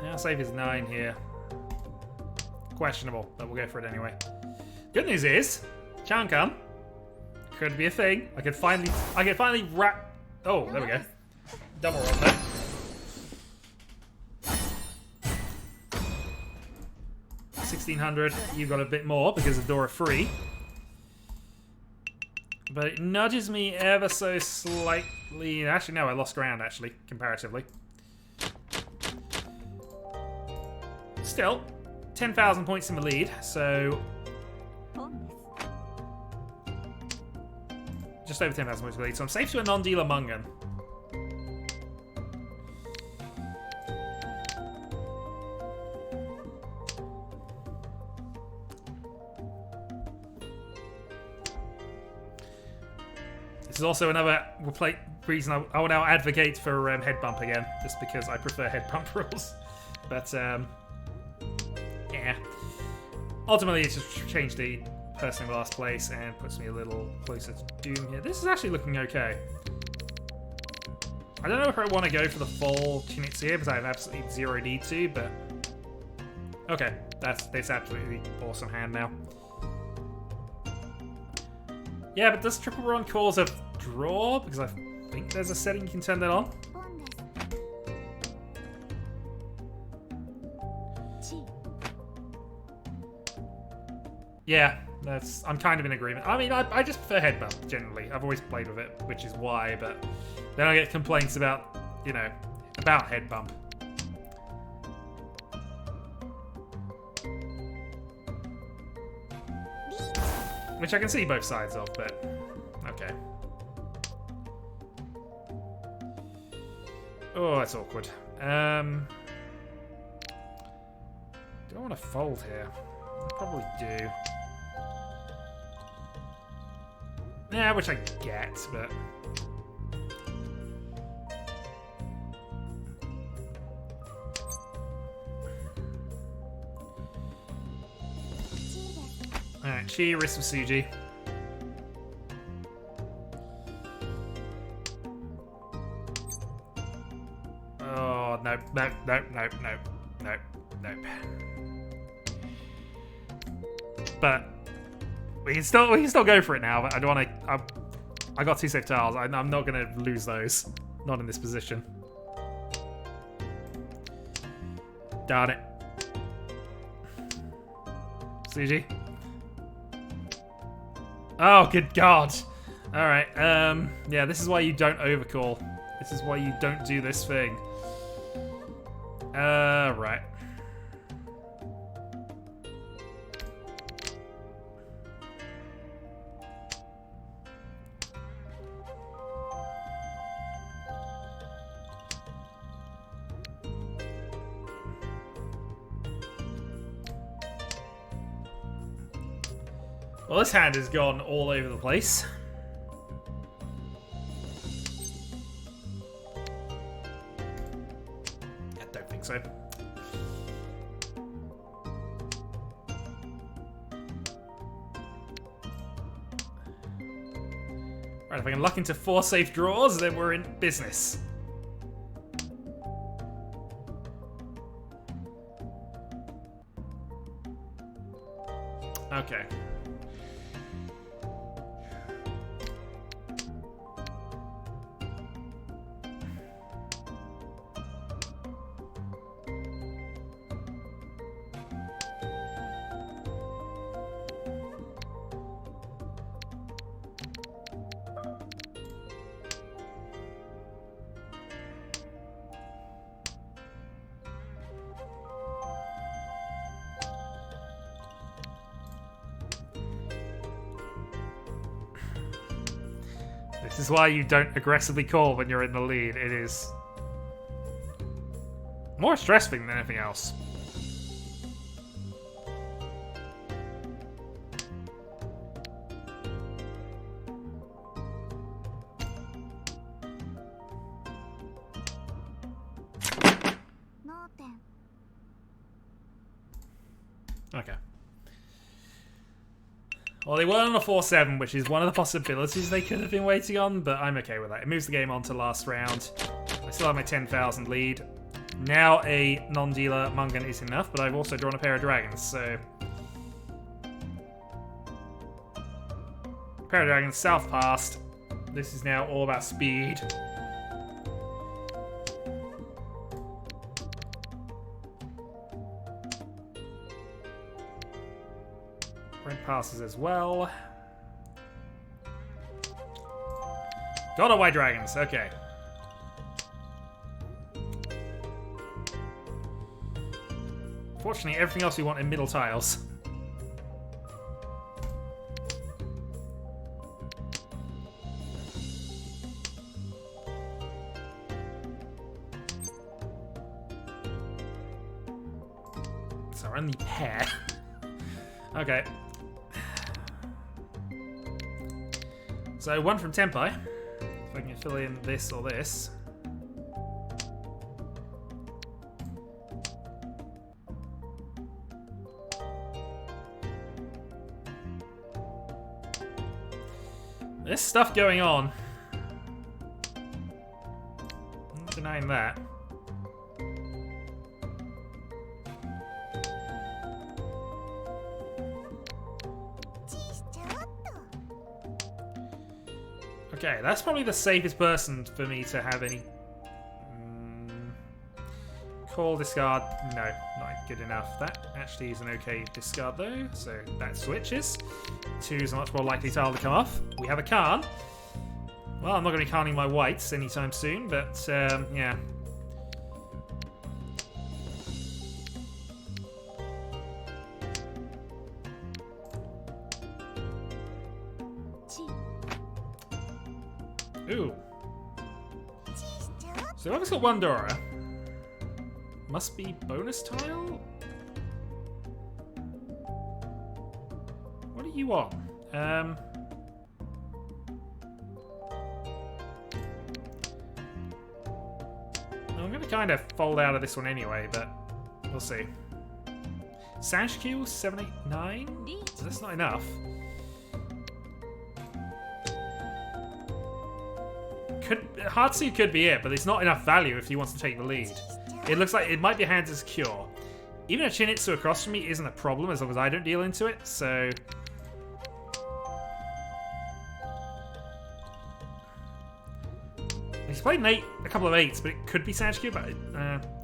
How safe is 9 here? Questionable, but we'll go for it anyway. Good news is, Chankan could be a thing. I could finally wrap. Oh, there we go. Double roll there. $1,600. You got a bit more because of Dora 3. But it nudges me ever so slightly. Actually, no, I lost ground, actually, comparatively. Still, 10,000 points in the lead, so... just over 10,000 points in the lead, so I'm safe to a non-dealer Mungan. This is also another reason I will now advocate for head bump again, just because I prefer head bump rules. But, yeah. Ultimately, it's just changed the person in last place and puts me a little closer to Doom here. This is actually looking okay. I don't know if I want to go for the full Chinitsu here, because I have absolutely zero need to, but... okay, that's absolutely awesome hand now. Yeah, but does Triple Run cause a draw? Because I think there's a setting you can turn that on. Yeah, I'm kind of in agreement. I mean, I just prefer head bump, generally. I've always played with it, which is why, but then I get complaints about, you know, about head bump. Which I can see both sides of, but okay. Oh, that's awkward. Do I want to fold here? I probably do. Yeah, which I get, but... alright, Chi, wrist of Suji. Oh, nope, nope, nope, nope, nope, nope, nope. But we can still go for it now. But I don't want to. I got 2 safe tiles. I'm not going to lose those. Not in this position. Darn it. Suji. Oh, good God. Alright, yeah, this is why you don't overcall. This is why you don't do this thing. Right. Well, this hand has gone all over the place. don't think so. Right, if I can luck into 4 safe draws, then we're in business. Okay. This is why you don't aggressively call when you're in the lead. It is more stressful than anything else. Okay. Well, they were on a 4-7, which is one of the possibilities they could have been waiting on, but I'm okay with that. It moves the game on to last round. I still have my 10,000 lead. Now a non-dealer Mungan is enough, but I've also drawn a pair of dragons, so... Pair of dragons, south past. This is now all about speed. Red passes as well. Got a white dragons, okay. Fortunately, everything else we want in middle tiles. So we're only pair. Okay. So 1 from Tempai. If I can fill in this or this. There's stuff going on. I'm not denying that. Okay, that's probably the safest person for me to have any... Call, discard. No, not good enough. That actually is an okay discard though, so that switches. 2 is a much more likely tile to come off. We have a Khan. Well, I'm not going to be Khanning my whites anytime soon, but yeah. Ooh. So whoever's got 1 Dora must be bonus tile? What are you on? I'm going to kind of fold out of this one anyway, but we'll see. Sash Q 789? That's not enough. Hatsu could be it, but it's not enough value if he wants to take the lead. It looks like it might be a hand to secure. Even a Chinitsu across from me isn't a problem as long as I don't deal into it, so... He's played a couple of 8s, but it could be Sanchikyu, but...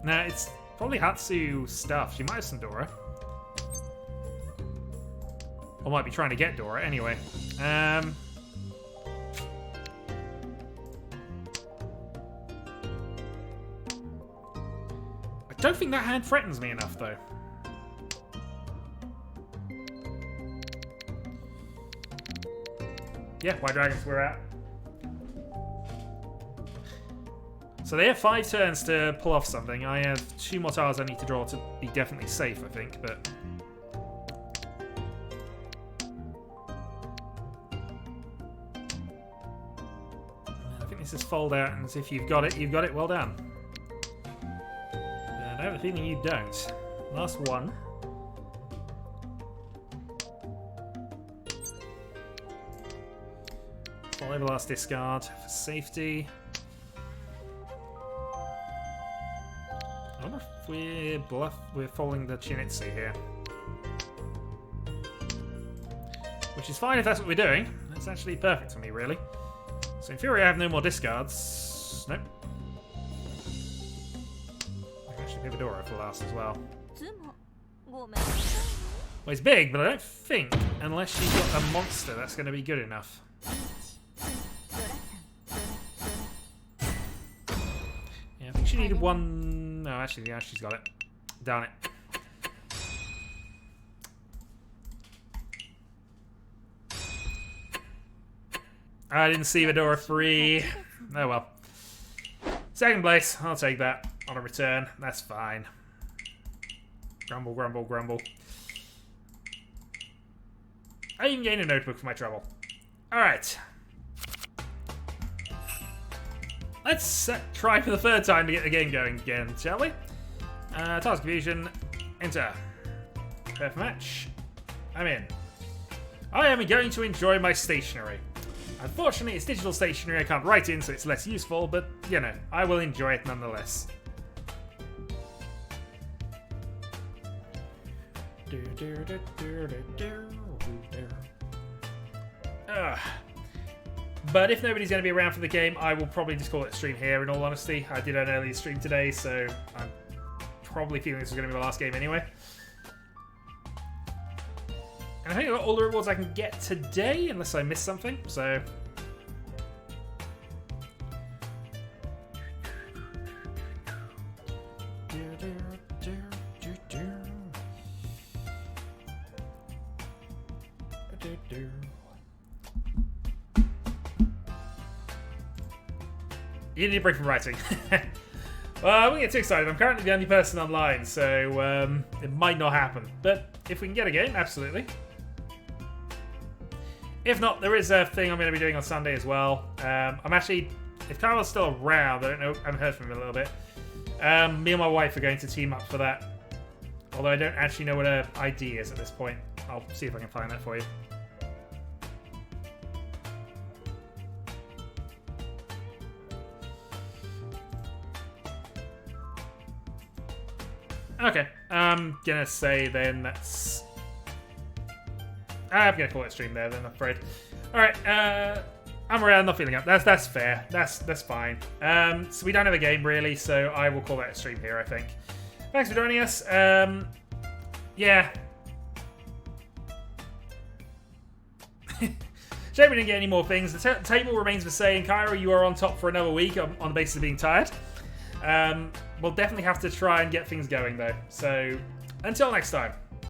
nah, it's probably Hatsu stuff. She might have some Dora. Or might be trying to get Dora, anyway. I don't think that hand threatens me enough, though. Yeah, White Dragons, we're out. So they have 5 turns to pull off something. I have 2 more tiles I need to draw to be definitely safe, I think, but... I think this is fold out, and if you've got it, well done. I have a feeling you don't. Last one. Fall over last discard for safety. I wonder if we're following the Chinitsu here. Which is fine if that's what we're doing. That's actually perfect for me, really. So in theory I have no more discards. Nope. I can actually pick Fedora for last as well. Well, it's big, but I don't think, unless you've got a monster, that's going to be good enough. Yeah, I think she needed one... No, actually, yeah, she's got it. Darn it. I didn't see Fedora free. Oh well. Second place, I'll take that on a return. That's fine. Grumble, grumble, grumble. I even gained a notebook for my trouble. Alright. Let's try for the third time to get the game going again, shall we? Task Fusion. Enter. Prepare for match. I'm in. I am going to enjoy my stationery. Unfortunately, it's digital stationery I can't write in, so it's less useful, but, you know, I will enjoy it nonetheless. But if nobody's going to be around for the game, I will probably just call it a stream here, in all honesty. I did an early stream today, so I'm probably feeling this is going to be my last game anyway. And I think I've got all the rewards I can get today, unless I miss something, so... You need a break from writing. Well, I won't get too excited. I'm currently the only person online, so it might not happen. But if we can get a game, absolutely. If not, there is a thing I'm going to be doing on Sunday as well. I'm actually, if Kyle's still around, I don't know, I haven't heard from him in a little bit. Me and my wife are going to team up for that. Although I don't actually know what her ID is at this point. I'll see if I can find that for you. Okay, I'm gonna say then that's... I'm gonna call it stream there then, I'm afraid. Alright, I'm around, not feeling up. That's fair. That's fine. So we don't have a game really, so I will call that a stream here, I think. Thanks for joining us. Yeah. Shame we didn't get any more things. The table remains the same. Kyra, you are on top for another week on the basis of being tired. We'll definitely have to try and get things going though. So, until next time.